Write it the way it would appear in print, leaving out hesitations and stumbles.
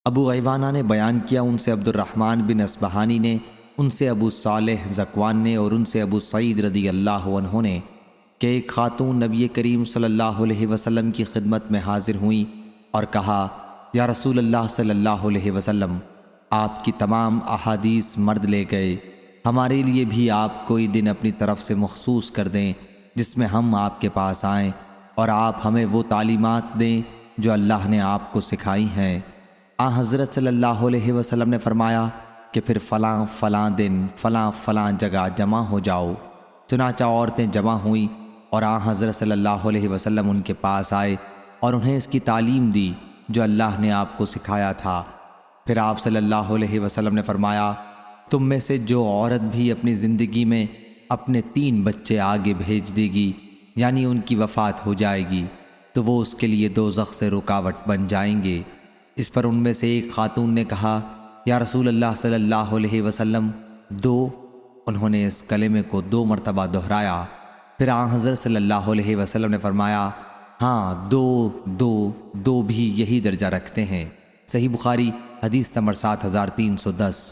ابو غیوانہ نے بیان کیا ان سے عبد الرحمن بن اصبہانی نے، ان سے ابو صالح ذکوان نے، اور ان سے ابو سعید رضی اللہ عنہ نے کہ ایک خاتون نبی کریم صلی اللہ علیہ وسلم کی خدمت میں حاضر ہوئیں اور کہا، یا رسول اللہ صلی اللہ علیہ وسلم، آپ کی تمام احادیث مرد لے گئے، ہمارے لیے بھی آپ کوئی دن اپنی طرف سے مخصوص کر دیں جس میں ہم آپ کے پاس آئیں اور آپ ہمیں وہ تعلیمات دیں جو اللہ نے آپ کو سکھائی ہیں۔ حضرت صلی اللہ علیہ وسلم نے فرمایا کہ پھر فلاں فلاں دن فلاں فلاں جگہ جمع ہو جاؤ۔ چنانچہ عورتیں جمع ہوئیں اور حضرت صلی اللہ علیہ وسلم ان کے پاس آئے اور انہیں اس کی تعلیم دی جو اللہ نے آپ کو سکھایا تھا۔ پھر آپ صلی اللہ علیہ وسلم نے فرمایا، تم میں سے جو عورت بھی اپنی زندگی میں اپنے 3 بچے آگے بھیج دے گی، یعنی ان کی وفات ہو جائے گی، تو وہ اس کے لیے دوزخ سے رکاوٹ بن جائیں گے۔ اس پر ان میں سے ایک خاتون نے کہا، یا رسول اللہ صلی اللہ علیہ وسلم، 2؟ انہوں نے اس کلمے کو 2 مرتبہ دہرایا۔ پھر حضرت صلی اللہ علیہ وسلم نے فرمایا، ہاں 2 بھی یہی درجہ رکھتے ہیں۔ صحیح بخاری حدیث نمبر 7310۔